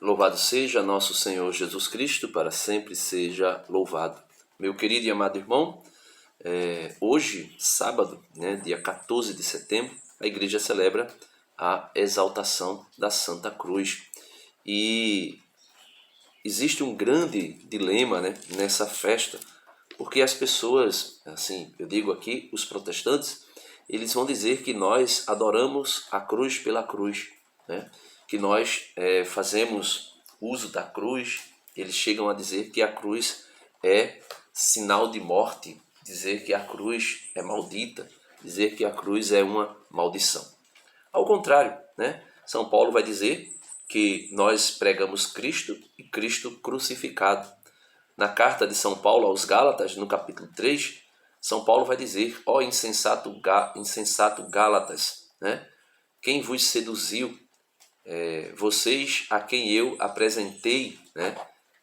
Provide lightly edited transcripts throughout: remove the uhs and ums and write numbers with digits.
Louvado seja nosso Senhor Jesus Cristo, para sempre seja louvado. Meu querido e amado irmão, hoje, sábado, dia 14 de setembro, a igreja celebra a exaltação da Santa Cruz. E existe um grande dilema, nessa festa, porque as pessoas, assim, eu digo aqui, os protestantes, eles vão dizer que nós adoramos a cruz pela cruz, né? Que nós fazemos uso da cruz. Eles chegam a dizer que a cruz é sinal de morte, dizer que a cruz é maldita, dizer que a cruz é uma maldição. Ao contrário, São Paulo vai dizer que nós pregamos Cristo e Cristo crucificado. Na carta de São Paulo aos Gálatas, no capítulo 3, São Paulo vai dizer: ó insensato Gálatas, quem vos seduziu? Vocês a quem eu apresentei,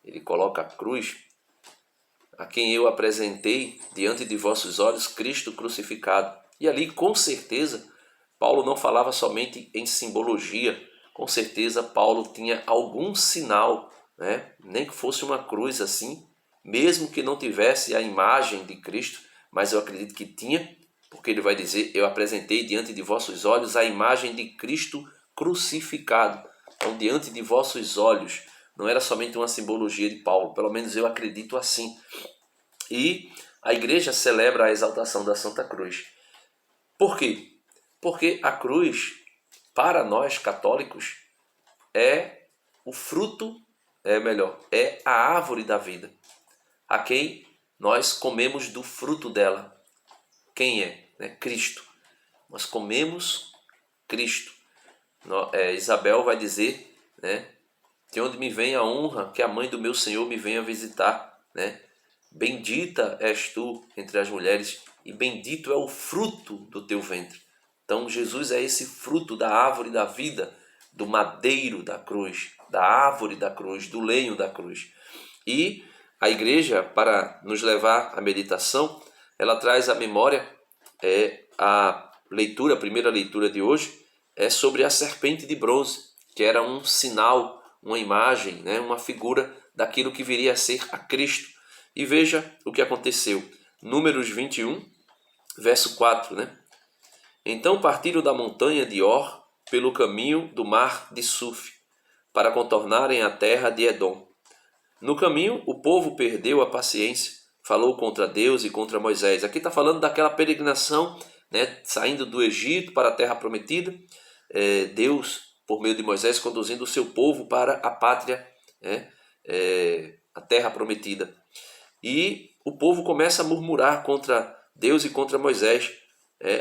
ele coloca a cruz, a quem eu apresentei diante de vossos olhos Cristo crucificado. E ali, com certeza, Paulo não falava somente em simbologia, com certeza Paulo tinha algum sinal, nem que fosse uma cruz assim, mesmo que não tivesse a imagem de Cristo, mas eu acredito que tinha, porque ele vai dizer: eu apresentei diante de vossos olhos a imagem de Cristo crucificado. Então, diante de vossos olhos, não era somente uma simbologia de Paulo, pelo menos eu acredito assim. E a igreja celebra a exaltação da Santa Cruz. Por quê? Porque a cruz, para nós católicos, é o fruto, é a árvore da vida, a quem nós comemos do fruto dela. Quem é? Cristo. Nós comemos Cristo. Isabel vai dizer, de onde me vem a honra que a mãe do meu Senhor me venha visitar, Bendita és tu entre as mulheres e bendito é o fruto do teu ventre. Então Jesus é esse fruto da árvore da vida, do madeiro da cruz, da árvore da cruz, do lenho da cruz. E a igreja, para nos levar à meditação, ela traz à memória a primeira leitura de hoje, é sobre a serpente de bronze, que era um sinal, uma imagem, uma figura daquilo que viria a ser a Cristo. E veja o que aconteceu. Números 21, verso 4, Então partiram da montanha de Or pelo caminho do mar de Suf, para contornarem a terra de Edom. No caminho, o povo perdeu a paciência, falou contra Deus e contra Moisés. Aqui está falando daquela peregrinação, saindo do Egito para a terra prometida. Deus, por meio de Moisés, conduzindo o seu povo para a pátria, a terra prometida. E o povo começa a murmurar contra Deus e contra Moisés.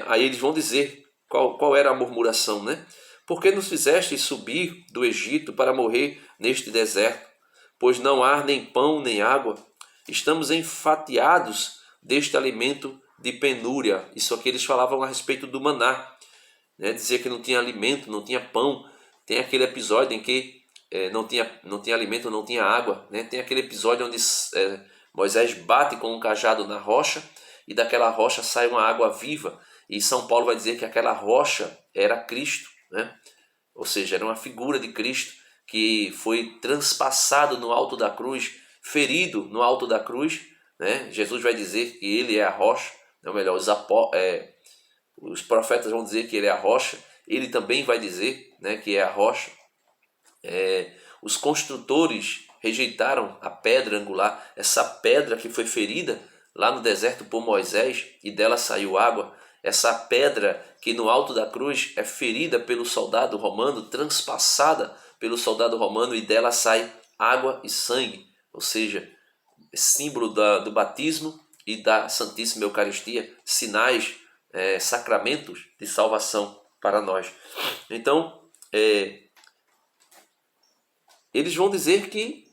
Aí eles vão dizer qual era a murmuração, Por que nos fizeste subir do Egito para morrer neste deserto? Pois não há nem pão nem água. Estamos enfatiados deste alimento de penúria. Isso aqui eles falavam a respeito do maná. Dizia que não tinha alimento, não tinha pão. Tem aquele episódio em que não tinha alimento, não tinha água. Tem aquele episódio onde Moisés bate com um cajado na rocha e daquela rocha sai uma água viva. E São Paulo vai dizer que aquela rocha era Cristo, Ou seja, era uma figura de Cristo que foi transpassado no alto da cruz, ferido no alto da cruz, Jesus vai dizer que ele é a rocha, ou melhor, os profetas vão dizer que ele é a rocha, ele também vai dizer, que é a rocha. Os construtores rejeitaram a pedra angular, essa pedra que foi ferida lá no deserto por Moisés e dela saiu água, essa pedra que no alto da cruz é ferida pelo soldado romano, transpassada pelo soldado romano e dela sai água e sangue, ou seja, símbolo do batismo e da Santíssima Eucaristia, sinais, sacramentos de salvação para nós. Então, eles vão dizer que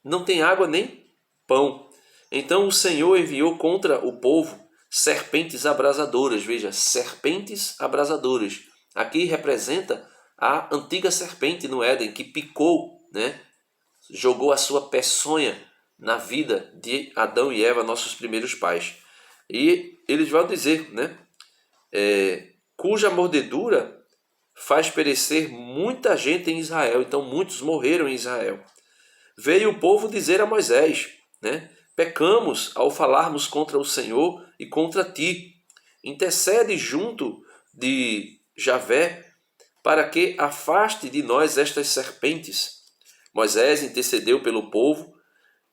não tem água nem pão. Então o Senhor enviou contra o povo serpentes abrasadoras. Veja, serpentes abrasadoras. Aqui representa a antiga serpente no Éden que picou, jogou a sua peçonha na vida de Adão e Eva, nossos primeiros pais. E eles vão dizer, cuja mordedura faz perecer muita gente em Israel. Então muitos morreram em Israel. Veio o povo dizer a Moisés, né? Pecamos ao falarmos contra o Senhor e contra ti. Intercede junto de Javé para que afaste de nós estas serpentes. Moisés intercedeu pelo povo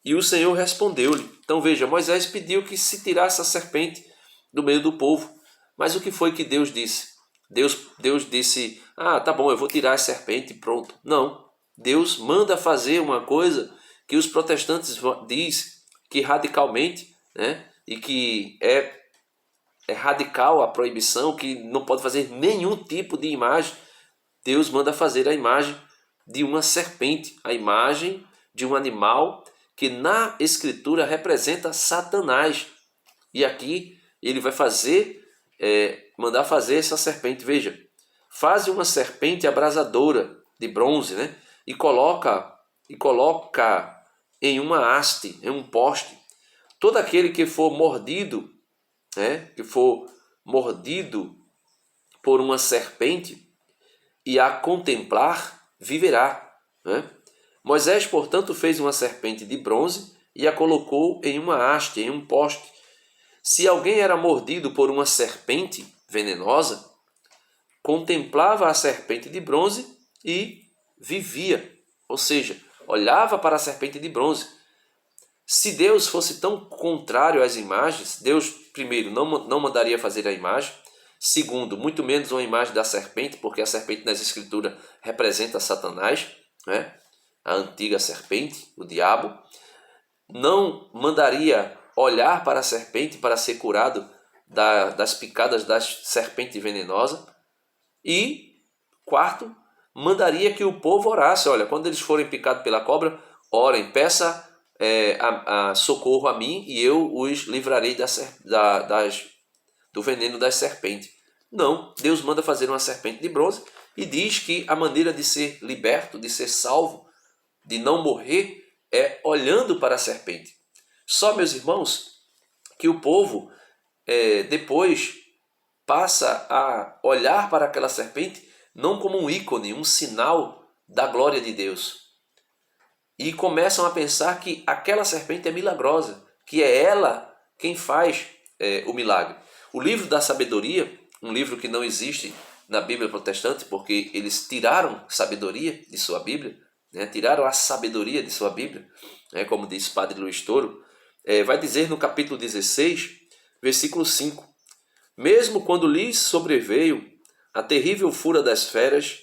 e o Senhor respondeu-lhe. Então veja, Moisés pediu que se tirasse a serpente do meio do povo. Mas o que foi que Deus disse? Deus disse, tá bom, eu vou tirar a serpente e pronto. Não, Deus manda fazer uma coisa que os protestantes dizem que radicalmente, né, e que é radical a proibição, que não pode fazer nenhum tipo de imagem. Deus manda fazer a imagem de uma serpente, a imagem de um animal que na Escritura representa Satanás. E aqui ele vai mandar fazer essa serpente. Veja, faz uma serpente abrasadora de bronze, né? E coloca em uma haste, em um poste. Todo aquele que for mordido, né? Que for mordido por uma serpente e a contemplar, viverá, né? Moisés, portanto, fez uma serpente de bronze e a colocou em uma haste, em um poste. Se alguém era mordido por uma serpente venenosa, contemplava a serpente de bronze e vivia. Ou seja, olhava para a serpente de bronze. Se Deus fosse tão contrário às imagens, Deus, primeiro, não mandaria fazer a imagem. Segundo, muito menos uma imagem da serpente, porque a serpente nas Escrituras representa Satanás, né? A antiga serpente, o diabo. Não mandaria olhar para a serpente para ser curado das picadas da serpente venenosa. E, quarto, mandaria que o povo orasse. Olha, quando eles forem picados pela cobra, orem, peça socorro a mim e eu os livrarei do veneno das serpentes. Não, Deus manda fazer uma serpente de bronze e diz que a maneira de ser liberto, de ser salvo, de não morrer, é olhando para a serpente. Só, meus irmãos, que o povo depois passa a olhar para aquela serpente não como um ícone, um sinal da glória de Deus. E começam a pensar que aquela serpente é milagrosa, que é ela quem faz o milagre. O livro da sabedoria, um livro que não existe na Bíblia protestante, porque eles tiraram sabedoria de sua Bíblia, né? Tiraram a sabedoria de sua Bíblia, né? Como diz Padre Luiz Toro, vai dizer no capítulo 16, versículo 5, mesmo quando lhes sobreveio a terrível fúria das feras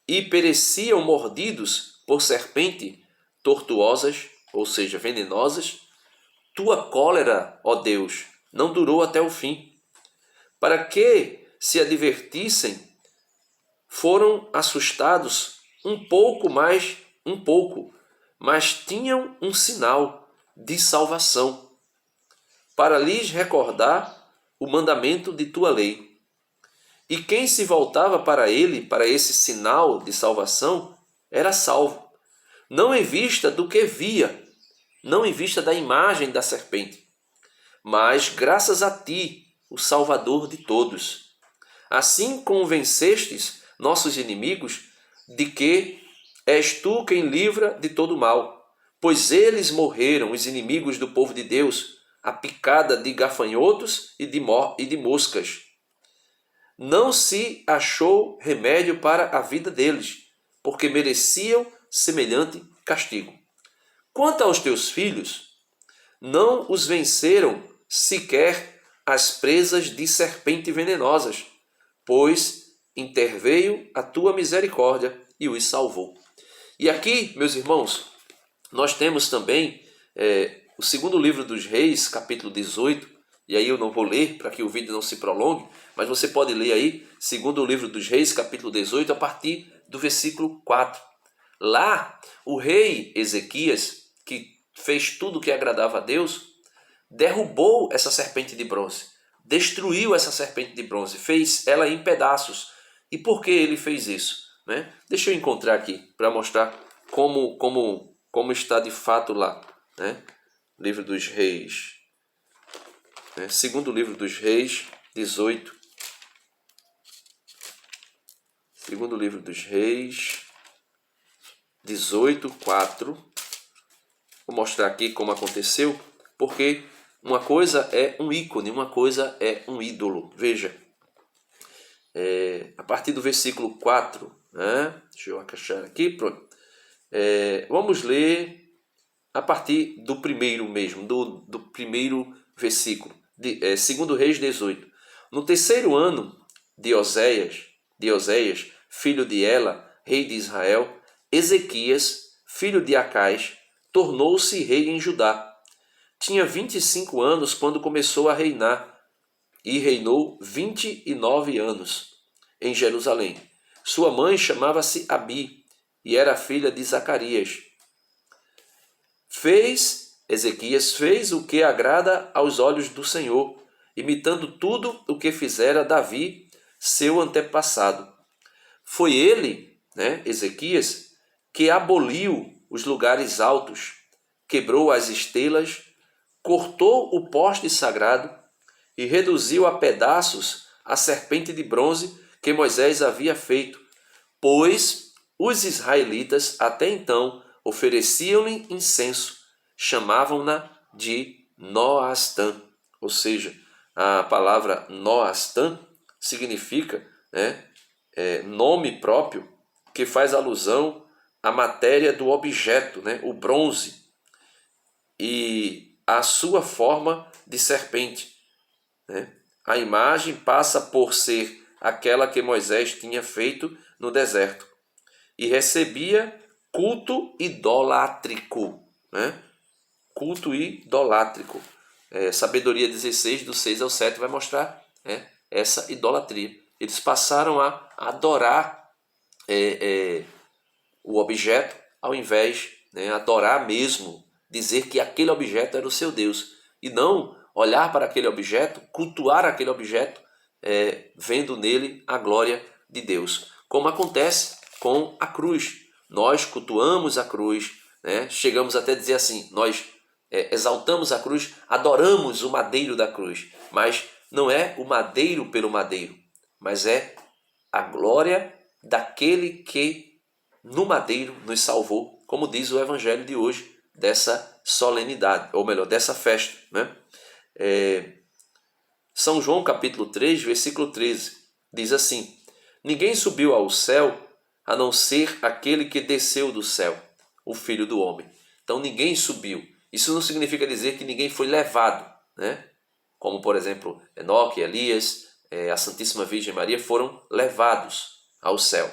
e pereciam mordidos por serpente tortuosas, ou seja, venenosas, tua cólera, ó Deus, não durou até o fim. Para que se advertissem, foram assustados um pouco, mas tinham um sinal de salvação, para lhes recordar o mandamento de tua lei. E quem se voltava para ele, para esse sinal de salvação, era salvo, não em vista do que via, não em vista da imagem da serpente, mas graças a ti, o Salvador de todos. Assim convencestes nossos inimigos de que és tu quem livra de todo mal, pois eles morreram, os inimigos do povo de Deus, a picada de gafanhotos e de moscas. Não se achou remédio para a vida deles, porque mereciam semelhante castigo. Quanto aos teus filhos, não os venceram sequer as presas de serpente venenosas, pois interveio a tua misericórdia e os salvou. E aqui, meus irmãos, nós temos também o segundo livro dos Reis, capítulo 18, e aí eu não vou ler para que o vídeo não se prolongue, mas você pode ler aí, segundo livro dos Reis, capítulo 18, a partir do versículo 4. Lá, o rei Ezequias, que fez tudo o que agradava a Deus, derrubou essa serpente de bronze, destruiu essa serpente de bronze, fez ela em pedaços. E por que ele fez isso? Né? Deixa eu encontrar aqui para mostrar como está de fato lá. Né? Livro dos Reis, segundo livro dos Reis, 18. Segundo livro dos Reis, 18:4. Vou mostrar aqui como aconteceu, porque uma coisa é um ícone, uma coisa é um ídolo. Veja, a partir do versículo 4, né? Deixa eu achar aqui, pronto. Vamos ler a partir do primeiro mesmo, do primeiro versículo, segundo Reis 18. No terceiro ano de Oséias, filho de Ela, rei de Israel, Ezequias, filho de Acais, tornou-se rei em Judá. Tinha 25 anos quando começou a reinar, e reinou 29 anos em Jerusalém. Sua mãe chamava-se Abi, e era filha de Zacarias. Ezequias fez o que agrada aos olhos do Senhor, imitando tudo o que fizera Davi, seu antepassado. Foi ele, Ezequias, que aboliu os lugares altos, quebrou as estelas, cortou o poste sagrado e reduziu a pedaços a serpente de bronze que Moisés havia feito, pois os israelitas até então ofereciam-lhe incenso, chamavam-na de Noastã, ou seja, a palavra Noastã significa nome próprio que faz alusão à matéria do objeto, o bronze, e a sua forma de serpente. A imagem passa por ser aquela que Moisés tinha feito no deserto e recebia culto idolátrico. Culto idolátrico. Sabedoria 16, do 6 ao 7, vai mostrar essa idolatria. Eles passaram a adorar o objeto ao invés de adorar mesmo, dizer que aquele objeto era o seu Deus, e não olhar para aquele objeto, cultuar aquele objeto, vendo nele a glória de Deus. Como acontece com a cruz. Nós cultuamos a cruz, chegamos até a dizer assim, nós exaltamos a cruz, adoramos o madeiro da cruz, mas não é o madeiro pelo madeiro, mas é a glória daquele que no madeiro nos salvou, como diz o evangelho de hoje, dessa solenidade, ou melhor, dessa festa. São João capítulo 3, versículo 13, diz assim: ninguém subiu ao céu a não ser aquele que desceu do céu, o Filho do Homem. Então ninguém subiu. Isso não significa dizer que ninguém foi levado, como por exemplo Enoque, Elias, a Santíssima Virgem Maria foram levados ao céu.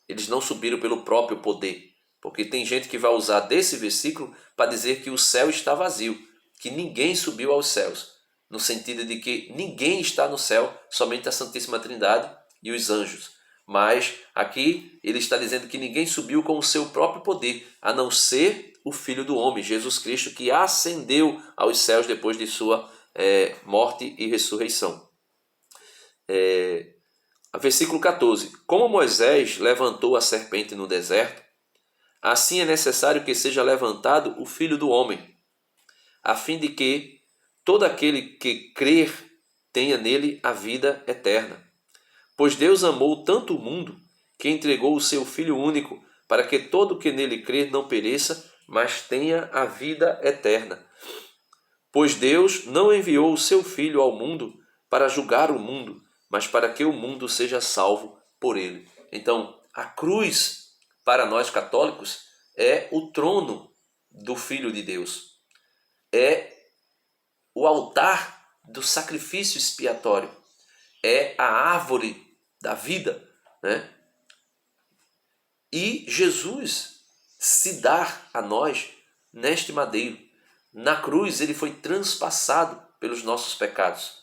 Eles não subiram pelo próprio poder, porque tem gente que vai usar desse versículo para dizer que o céu está vazio, que ninguém subiu aos céus, no sentido de que ninguém está no céu, somente a Santíssima Trindade e os anjos. Mas aqui ele está dizendo que ninguém subiu com o seu próprio poder, a não ser o Filho do Homem, Jesus Cristo, que ascendeu aos céus depois de sua morte e ressurreição. Versículo 14. Como Moisés levantou a serpente no deserto, assim é necessário que seja levantado o Filho do Homem, a fim de que todo aquele que crer tenha nele a vida eterna. Pois Deus amou tanto o mundo que entregou o seu Filho único, para que todo que nele crer não pereça, mas tenha a vida eterna. Pois Deus não enviou o seu Filho ao mundo para julgar o mundo, mas para que o mundo seja salvo por ele. Então, a cruz, para nós católicos, é o trono do Filho de Deus. É o altar do sacrifício expiatório. É a árvore da vida, E Jesus se dá a nós neste madeiro. Na cruz ele foi transpassado pelos nossos pecados.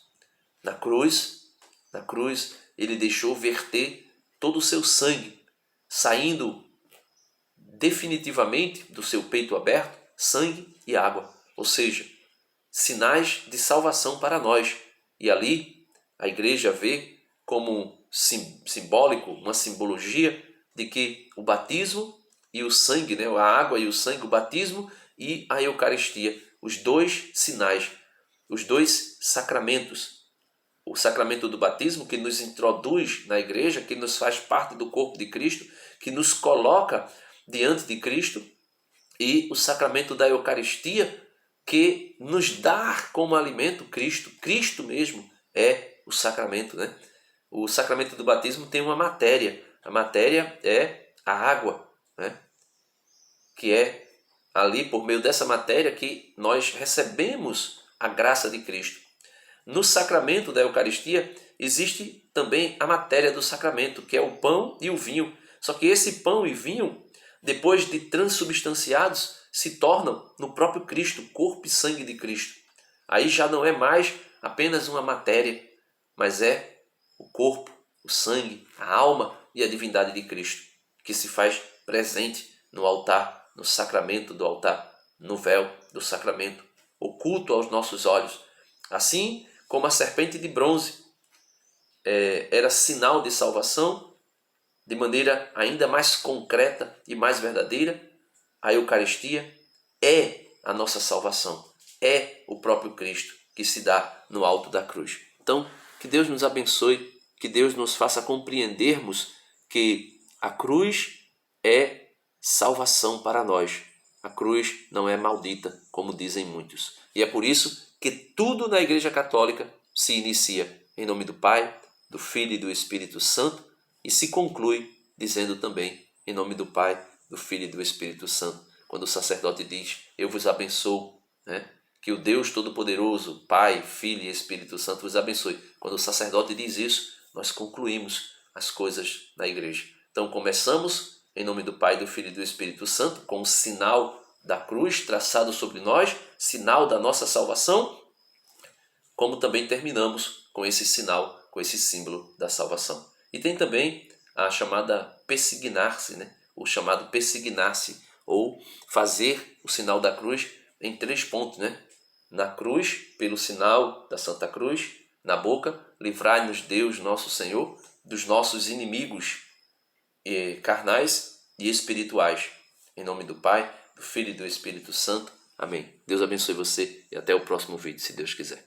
Na cruz ele deixou verter todo o seu sangue, saindo definitivamente do seu peito aberto sangue e água, ou seja, sinais de salvação para nós. E ali a igreja vê como simbólico, uma simbologia de que o batismo e o sangue, a água e o sangue, o batismo e a Eucaristia, os dois sinais, os dois sacramentos, o sacramento do batismo, que nos introduz na igreja, que nos faz parte do corpo de Cristo, que nos coloca diante de Cristo, e o sacramento da Eucaristia, que nos dá como alimento Cristo. Cristo mesmo é o sacramento, né? O sacramento do batismo tem uma matéria. A matéria é a água, né? Que é ali por meio dessa matéria que nós recebemos a graça de Cristo. No sacramento da Eucaristia existe também a matéria do sacramento, que é o pão e o vinho. Só que esse pão e vinho, depois de transubstanciados, se tornam no próprio Cristo, corpo e sangue de Cristo. Aí já não é mais apenas uma matéria, mas é o corpo, o sangue, a alma e a divindade de Cristo, que se faz presente no altar, no sacramento do altar, no véu do sacramento, oculto aos nossos olhos. Assim como a serpente de bronze era sinal de salvação, de maneira ainda mais concreta e mais verdadeira, a Eucaristia é a nossa salvação, é o próprio Cristo que se dá no alto da cruz. Então, que Deus nos abençoe, que Deus nos faça compreendermos que a cruz é salvação para nós. A cruz não é maldita, como dizem muitos. E é por isso que tudo na Igreja Católica se inicia em nome do Pai, do Filho e do Espírito Santo e se conclui dizendo também em nome do Pai, do Filho e do Espírito Santo. Quando o sacerdote diz, eu vos abençoo, né? Que o Deus Todo-Poderoso, Pai, Filho e Espírito Santo vos abençoe. Quando o sacerdote diz isso, nós concluímos as coisas na igreja. Então começamos em nome do Pai, do Filho e do Espírito Santo, com o sinal da cruz traçado sobre nós, sinal da nossa salvação, como também terminamos com esse sinal, com esse símbolo da salvação. E tem também a chamada persignar-se, né? O chamado persignar-se, ou fazer o sinal da cruz em 3 pontos, né? Na cruz, pelo sinal da Santa Cruz, na boca, livrai-nos Deus, nosso Senhor, dos nossos inimigos carnais e espirituais. Em nome do Pai, do Filho e do Espírito Santo. Amém. Deus abençoe você e até o próximo vídeo, se Deus quiser.